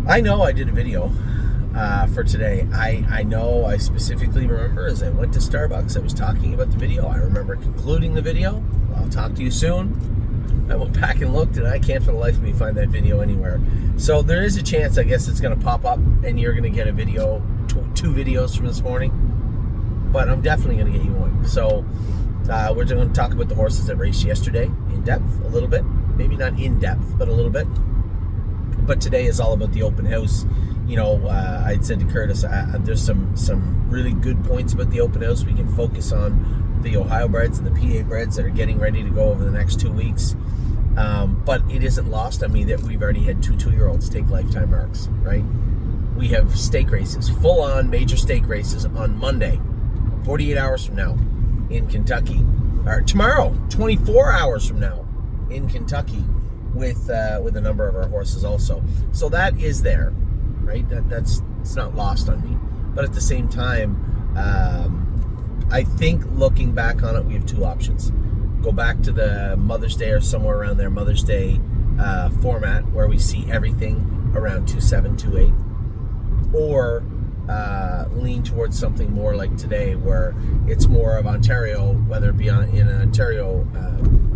I know I did a video for today. I know I specifically remember as I went to Starbucks, I was talking about the video. I remember concluding the video. I'll talk to you soon. I went back and looked, and I can't for the life of me find that video anywhere. So there is a chance, I guess, it's going to pop up, and you're going to get a video, two videos from this morning. But I'm definitely going to get you one. So we're going to talk about the horses that raced yesterday in depth a little bit. Maybe not in depth, but a little bit. But today is all about the open house. You know, I said to Curtis, there's some really good points about the open house. We can focus on the Ohio breds and the PA breds that are getting ready to go over the next 2 weeks. But it isn't lost on me that we've already had two 2-year-olds take lifetime marks, right? We have stake races, full-on major stake races on Monday, 48 hours from now in Kentucky. Or tomorrow, 24 hours from now in Kentucky with a number of our horses also. So that is there, right? That's it's not lost on me. But at the same time, I think looking back on it, we have two options. Go back to the Mother's Day or somewhere around there, Mother's Day format, where we see everything around 2.7, 2.8, or lean towards something more like today, where it's more of Ontario, whether it be in Ontario,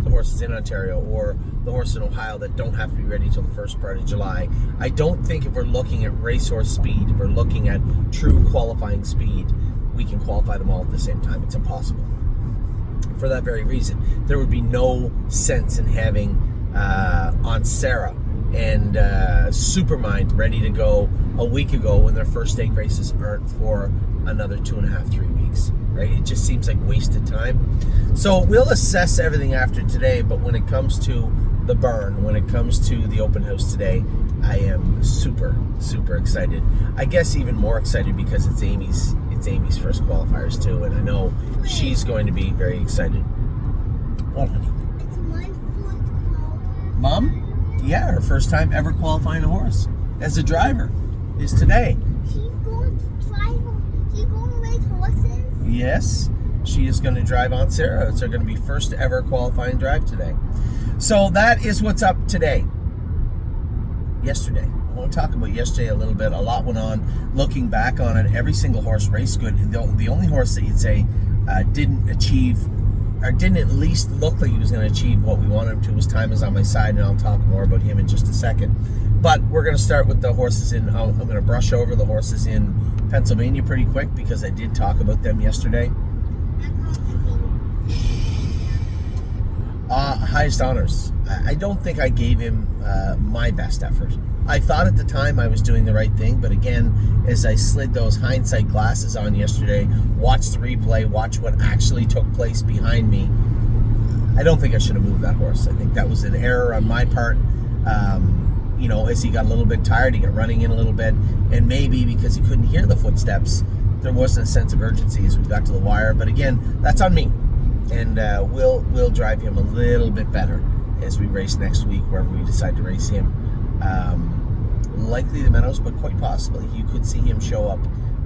the horses in Ontario, or the horses in Ohio that don't have to be ready till the first part of July. I don't think if we're looking at racehorse speed, if we're looking at true qualifying speed, we can qualify them all at the same time. It's impossible. For that very reason, there would be no sense in having on Sarah and Supermind ready to go a week ago when their first stake races aren't for another 2.5, 3 weeks, right? It just seems like wasted time. So we'll assess everything after today, but when it comes to the burn, when it comes to the open house today, I am super, super excited. I guess even more excited because it's Amy's first qualifiers too, and I know she's going to be very excited. What, honey? It's my first qualifier. Mom? Yeah, her first time ever qualifying a horse as a driver is today. She's going to drive. She's going to race horses. Yes, she is going to drive on Sarah. It's her going to be first ever qualifying drive today. So that is what's up today. Yesterday. I want to talk about yesterday a little bit. A lot went on. Looking back on it, every single horse raced good. The only horse that you'd say didn't achieve, or didn't at least look like he was going to achieve what we wanted him to, was Time Is On My Side, and I'll talk more about him in just a second. But we're going to start with the horses in, I'm going to brush over the horses in Pennsylvania pretty quick because I did talk about them yesterday. Highest Honors. I don't think I gave him my best effort. I thought at the time I was doing the right thing, but again, as I slid those hindsight glasses on yesterday, watched the replay, watched what actually took place behind me, I don't think I should have moved that horse. I think that was an error on my part. You know, as he got a little bit tired, he got running in a little bit, and maybe because he couldn't hear the footsteps, there wasn't a sense of urgency as we got to the wire. But again, that's on me, and we'll drive him a little bit better as we race next week, wherever we decide to race him. Likely the Meadows, but quite possibly you could see him show up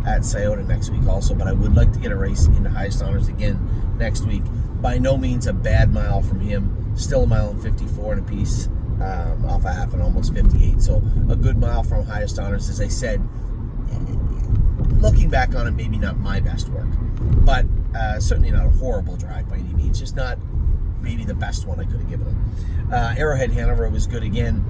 at Scioto next week also. But I would like to get a race into Highest Honors again next week. By no means a bad mile from him, still a mile and 54 and a piece, off a half and almost 58. So a good mile from Highest Honors. As I said, looking back on it, maybe not my best work, but certainly not a horrible drive by any means. Just not maybe the best one I could have given him. Arrowhead Hanover was good again.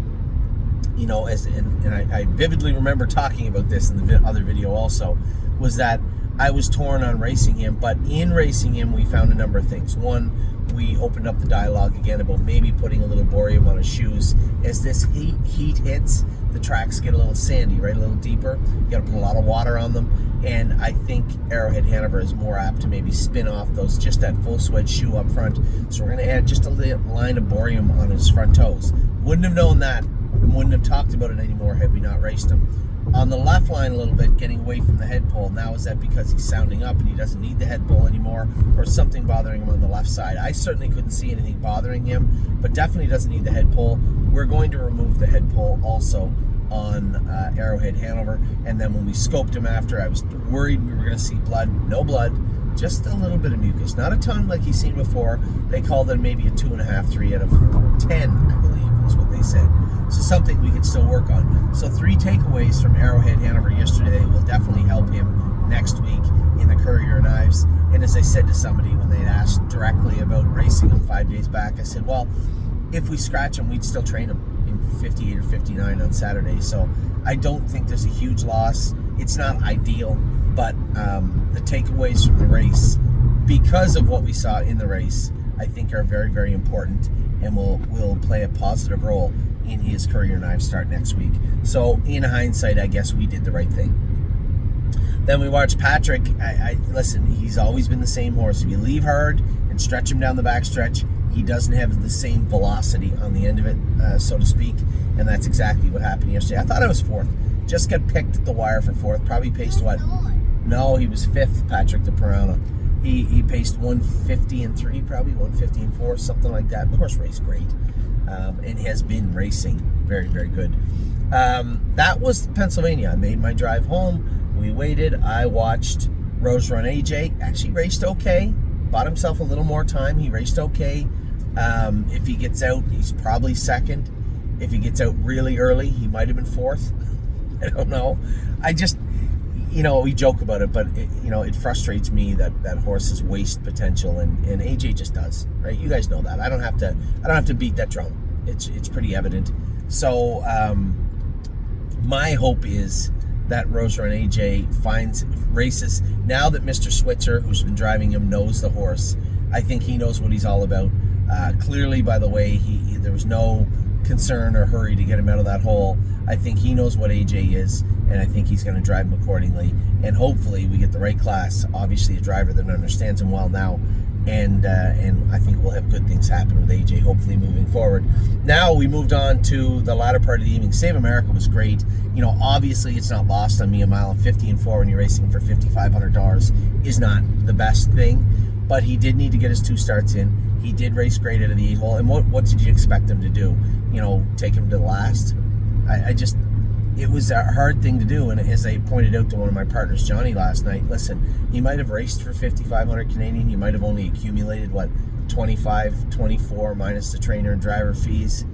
You know, and I vividly remember talking about this in the other video also, was that I was torn on racing him, but in racing him, we found a number of things. One, we opened up the dialogue again about maybe putting a little borium on his shoes. As this heat hits, the tracks get a little sandy, right? A little deeper. You got to put a lot of water on them. And I think Arrowhead Hanover is more apt to maybe spin off those, just that full suede shoe up front. So we're going to add just a line of borium on his front toes. Wouldn't have known that, and wouldn't have talked about it anymore had we not raced him. On the left line a little bit, getting away from the head pole. Now, is that because he's sounding up and he doesn't need the head pole anymore, or something bothering him on the left side? I certainly couldn't see anything bothering him, but definitely doesn't need the head pole. We're going to remove the head pole also on Arrowhead Hanover. And then when we scoped him after, I was worried we were going to see blood. No blood, just a little bit of mucus. Not a ton like he's seen before. They called it maybe a 2.5, 3 out of 10, I believe. is what they said. So something we can still work on. So 3 takeaways from Arrowhead Hanover yesterday will definitely help him next week in the Courier and Ives. And as I said to somebody when they asked directly about racing him 5 days back, I said, well, if we scratch him, we'd still train him in 58 or 59 on Saturday. So I don't think there's a huge loss. It's not ideal, but the takeaways from the race, because of what we saw in the race, I think are very, very important and will play a positive role in his Courier and Ives start next week. So in hindsight, I guess we did the right thing. Then we watched Patrick. Listen, he's always been the same horse. If you leave hard and stretch him down the backstretch, he doesn't have the same velocity on the end of it, so to speak, and that's exactly what happened yesterday. I thought I was 4th. Just got picked at the wire for 4th. Probably paced what? No, he was 5th, Patrick De Pirano. He paced 150-3, probably 150-4, something like that. The horse raced great, and has been racing very, very good. That was Pennsylvania. I made my drive home. We waited. I watched Rose Run AJ. Actually raced okay. Bought himself a little more time. He raced okay. If he gets out, he's probably 2nd. If he gets out really early, he might have been 4th. I don't know. I just, we joke about it, but it frustrates me that horses waste potential, and AJ just does, right? You guys know that. I don't have to beat that drum. It's pretty evident. So my hope is that Rose Run AJ finds races now that Mr. Switzer, who's been driving him, knows the horse. I think he knows what he's all about. Clearly, by the way, there was no concern or hurry to get him out of that hole. I think he knows what AJ is, and I think he's going to drive him accordingly. And hopefully we get the right class, obviously a driver that understands him well now, and I think we'll have good things happen with AJ, hopefully moving forward. Now we moved on to the latter part of the evening. Save America was great. Obviously it's not lost on me. A mile and 50-4 when you're racing for $5,500 is not the best thing, but he did need to get his 2 starts in. He did race great out of the 8 hole. And what did you expect him to do? Take him to the last? It was a hard thing to do. And as I pointed out to one of my partners, Johnny, last night, listen, he might have raced for 5,500 Canadian. He might have only accumulated, 24 minus the trainer and driver fees.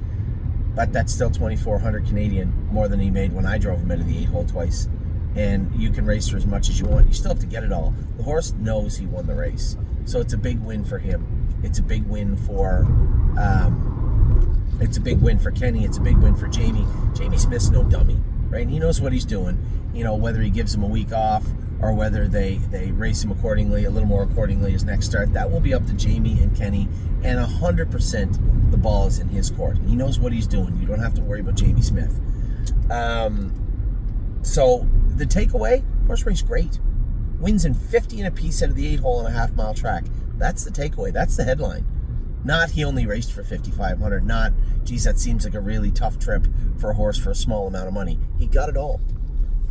But that's still 2,400 Canadian, more than he made when I drove him into the 8 hole twice. And you can race for as much as you want. You still have to get it all. The horse knows he won the race. So it's a big win for him. It's a big win for Kenny. It's a big win for Jamie. Jamie Smith's no dummy, right? And he knows what he's doing. Whether he gives him a week off or whether they race him accordingly, a little more accordingly his next start, that will be up to Jamie and Kenny. And 100% the ball is in his court. He knows what he's doing. You don't have to worry about Jamie Smith. So the takeaway, horse race great. Wins in 50 and a piece out of the 8 hole and a half-mile track. That's the takeaway. That's the headline. Not he only raced for 5,500. Not, geez, that seems like a really tough trip for a horse for a small amount of money. He got it all.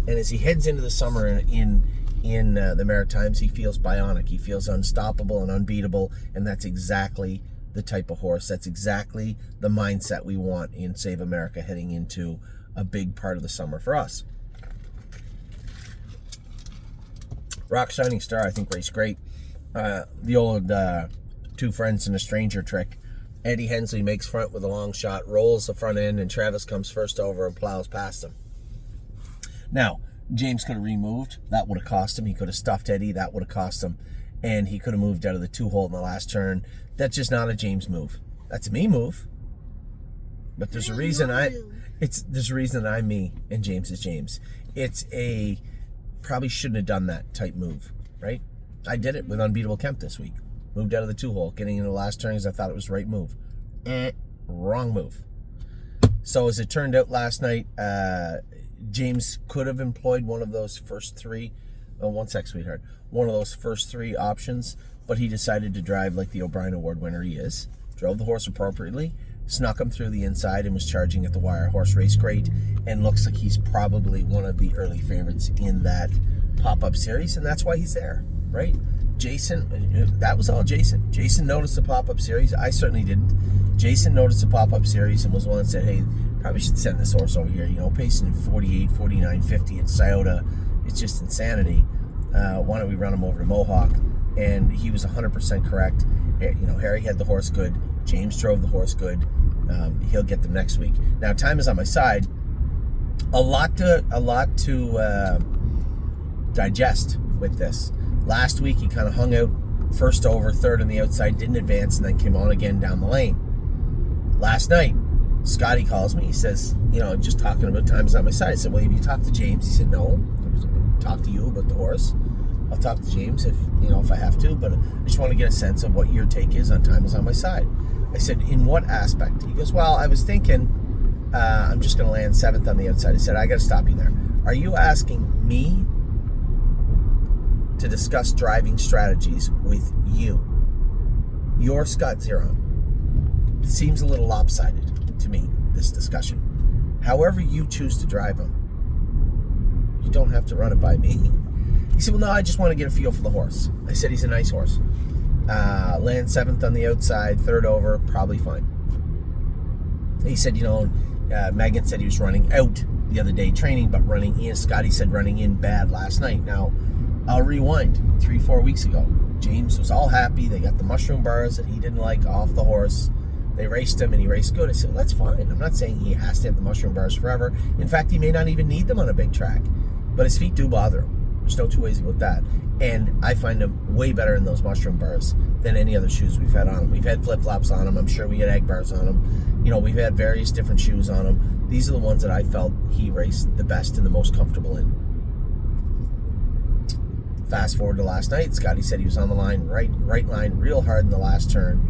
And as he heads into the summer in the Maritimes, he feels bionic. He feels unstoppable and unbeatable. And that's exactly the type of horse. That's exactly the mindset we want in Save America heading into a big part of the summer for us. Rock Shining Star, I think, raced great. The old 2 friends and a stranger trick. Eddie Hensley makes front with a long shot, rolls the front end, and Travis comes first over and plows past him. Now, James could have removed. That would have cost him. He could have stuffed Eddie. That would have cost him. And he could have moved out of the 2 hole in the last turn. That's just not a James move. That's a me move. But there's a reason there's a reason I'm me and James is James. It's a probably shouldn't have done that type move, right? I did it with Unbeatable Kemp this week. Moved out of the 2 hole, getting into the last turn because I thought it was the right move. Wrong move. So as it turned out last night, James could have employed one of those first 3. One sec, sweetheart. One of those first 3 options, but he decided to drive like the O'Brien Award winner he is. Drove the horse appropriately, snuck him through the inside, and was charging at the wire. Horse raced great, and looks like he's probably one of the early favorites in that pop-up series, and that's why he's there, right? Jason, that was all Jason. Jason noticed the pop-up series. I certainly didn't. Jason noticed the pop-up series and was one that said, hey, probably should send this horse over here. pacing in 48, 49, 50 at Scioto. It's just insanity. Why don't we run him over to Mohawk? And he was 100% correct. Harry had the horse good. James drove the horse good. he'll get them next week. Now, time is on my side. A lot to digest with this. Last week, he kind of hung out first over, third on the outside, didn't advance, and then came on again down the lane. Last night, Scotty calls me. He says, just talking about time is on my side. I said, well, have you talked to James? He said, no. I'll talk to you about the horse. I'll talk to James if I have to, but I just want to get a sense of what your take is on time is on my side. I said, in what aspect? He goes, well, I was thinking I'm just going to land 7th on the outside. I said, I got to stop you there. Are you asking me to discuss driving strategies with you? You're Scott Zeron. It seems a little lopsided to me, this discussion. However you choose to drive him, you don't have to run it by me. He said, well, no, I just want to get a feel for the horse. I said, he's a nice horse. Land 7th on the outside, 3rd over, probably fine. He said, Megan said he was running out the other day training, but running in. Scotty said running in bad last night. Now, I'll rewind 3-4 weeks ago. James was all happy. They got the mushroom bars that he didn't like off the horse. They raced him, and he raced good. I said, well, that's fine. I'm not saying he has to have the mushroom bars forever. In fact, he may not even need them on a big track. But his feet do bother him. There's no two ways about that. And I find him way better in those mushroom bars than any other shoes we've had on him. We've had flip-flops on him. I'm sure we had egg bars on him. We've had various different shoes on him. These are the ones that I felt he raced the best and the most comfortable in. Fast forward to last night. Scotty said he was on the line, right line, real hard in the last turn.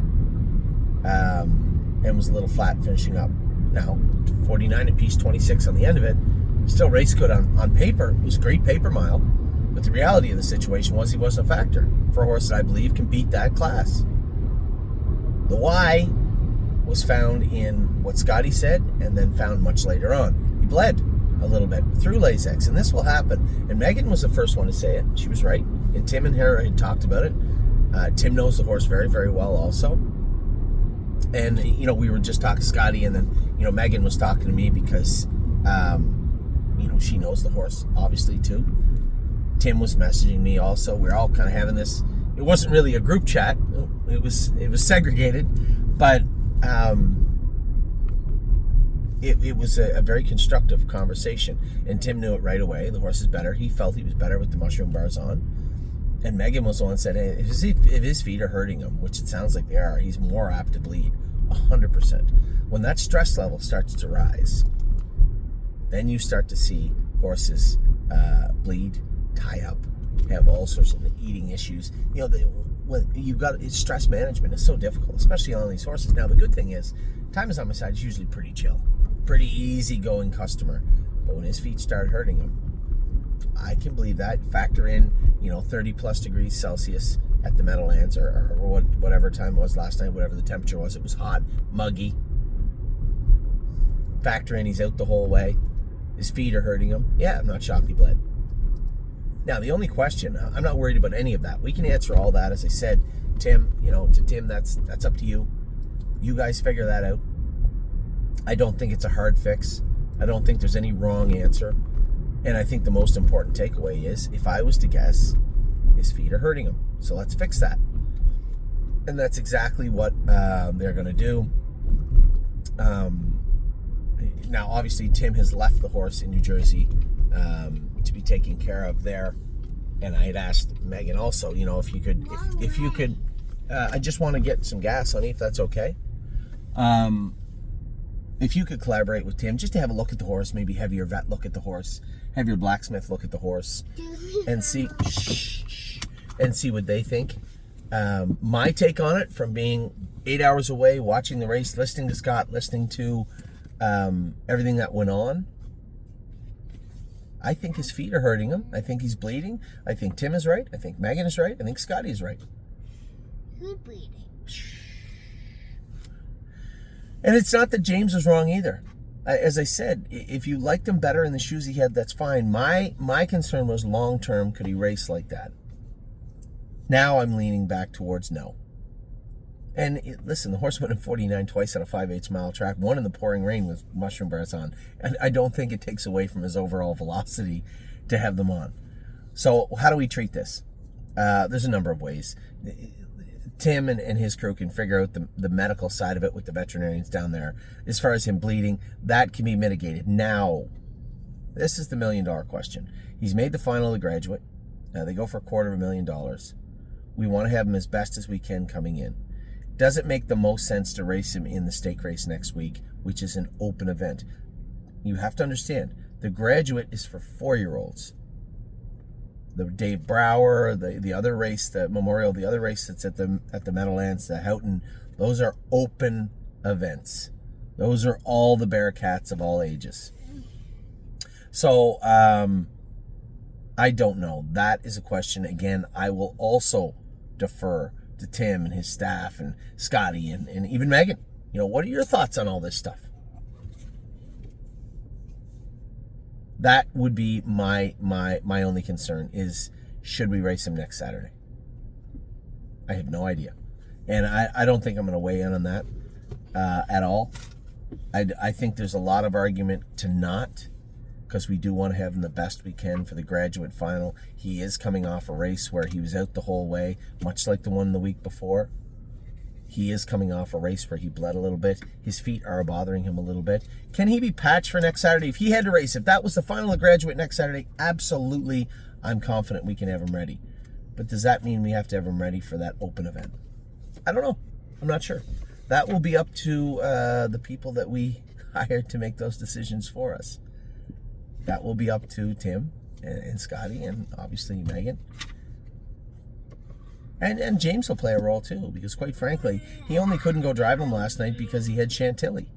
And was a little flat finishing up. Now, 49 apiece, 26 on the end of it. Still raced good on paper. It was a great paper mile. But the reality of the situation was he wasn't a factor for a horse that I believe can beat that class. The why was found in what Scotty said and then found much later on. He bled a little bit through Lasix, and this will happen. And Megan was the first one to say it. She was right. And Tim and her had talked about it. Tim knows the horse very, very well also. And, we were just talking to Scotty, and then, Megan was talking to me because, she knows the horse, obviously, too. Tim was messaging me also. We're all kind of having this. It wasn't really a group chat. It was segregated, but it was a very constructive conversation. And Tim knew it right away. The horse is better. He felt he was better with the mushroom bars on. And Megan was the one that said, hey, if his feet are hurting him, which it sounds like they are, he's more apt to bleed. 100%. When that stress level starts to rise, then you start to see horses bleed, tie up, have all sorts of eating issues. When you've got stress management is so difficult, especially on these horses. Now, the good thing is, time is on my side. Is usually pretty chill, pretty easygoing customer. But when his feet start hurting him, I can believe that. Factor in, 30 plus degrees Celsius at the Meadowlands or whatever time it was last night, whatever the temperature was. It was hot, muggy. Factor in he's out the whole way. His feet are hurting him. Yeah, I'm not shocked he bled. Now, the only question, I'm not worried about any of that. We can answer all that. As I said, Tim, to Tim, that's up to you. You guys figure that out. I don't think it's a hard fix. I don't think there's any wrong answer. And I think the most important takeaway is, if I was to guess, his feet are hurting him. So let's fix that. And that's exactly what they're going to do. Now, obviously, Tim has left the horse in New Jersey to be taken care of there. And I had asked Megan also, if you could, I just want to get some gas, honey, if that's okay. If you could collaborate with Tim just to have a look at the horse, maybe have your vet look at the horse, have your blacksmith look at the horse, and see what they think. My take on it, from being 8 hours away, watching the race, listening to Scott, listening to everything that went on, I think his feet are hurting him. I think he's bleeding. I think Tim is right. I think Megan is right. I think Scotty is right. Who's bleeding? And it's not that James was wrong either. As I said, if you liked him better in the shoes he had, that's fine. My concern was long-term, could he race like that? Now I'm leaning back towards no. And listen, the horse went in 49 twice on a 5/8 mile track, one in the pouring rain with mushroom bars on. And I don't think it takes away from his overall velocity to have them on. So how do we treat this? There's a number of ways. Tim and his crew can figure out the medical side of it with the veterinarians down there. As far as him bleeding, that can be mitigated. Now, this is the $1 million question. He's made the final of the graduate. They go for $250,000. We want to have him as best as we can coming in. Does it make the most sense to race him in the stake race next week, which is an open event? You have to understand, the graduate is for 4-year-olds. The Dave Brower, the other race, the Memorial, the other race that's at the Meadowlands, the Houghton, those are open events. Those are all the Bearcats of all ages. So, I don't know. That is a question. Again, I will also defer to Tim and his staff and Scotty and even Megan. What are your thoughts on all this stuff? That would be my only concern is, should we race him next Saturday? I have no idea. And I don't think I'm going to weigh in on that at all. I think there's a lot of argument to not, because we do want to have him the best we can for the graduate final. He is coming off a race where he was out the whole way, much like the one the week before. He is coming off a race where he bled a little bit. His feet are bothering him a little bit. Can he be patched for next Saturday? If he had to race, if that was the final of graduate next Saturday, absolutely, I'm confident we can have him ready. But does that mean we have to have him ready for that open event? I don't know. I'm not sure. That will be up to the people that we hired to make those decisions for us. That will be up to Tim and Scotty and obviously Megan. And James will play a role too, because quite frankly, he only couldn't go drive him last night because he had Chantilly.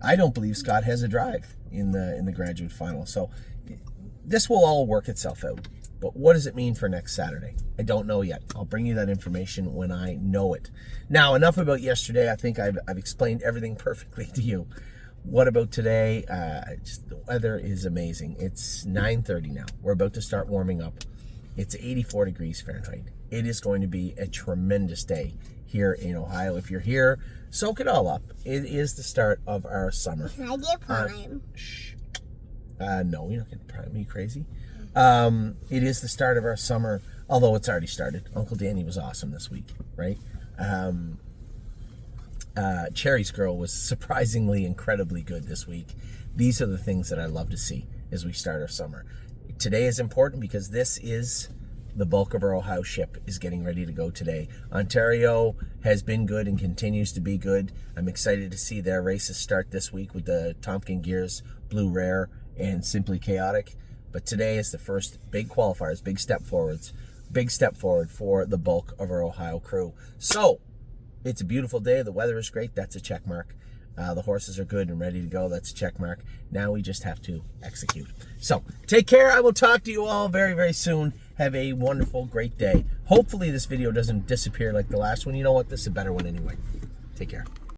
I don't believe Scott has a drive in the graduate final. So this will all work itself out. But what does it mean for next Saturday? I don't know yet. I'll bring you that information when I know it. Now, enough about yesterday. I think I've explained everything perfectly to you. What about today? The weather is amazing. It's 9:30 now. We're about to start warming up. It's 84 degrees Fahrenheit. It is going to be a tremendous day here in Ohio. If you're here, soak it all up. It is the start of our summer. Can I get prime? No, you're not getting prime. Are you crazy? It is the start of our summer, although it's already started. Uncle Danny was awesome this week, right? Cherry's girl was surprisingly incredibly good this week. These are the things that I love to see as we start our summer. Today is important because this is the bulk of our Ohio ship is getting ready to go today. Ontario has been good and continues to be good. I'm excited to see their races start this week with the Tompkin Gears, Blue Rare, and Simply Chaotic. But today is the first big qualifiers, big step forward for the bulk of our Ohio crew. So, it's a beautiful day. The weather is great. That's a check mark. The horses are good and ready to go. That's a check mark. Now we just have to execute. So, take care. I will talk to you all very, very soon. Have a wonderful, great day. Hopefully this video doesn't disappear like the last one. You know what? This is a better one anyway. Take care.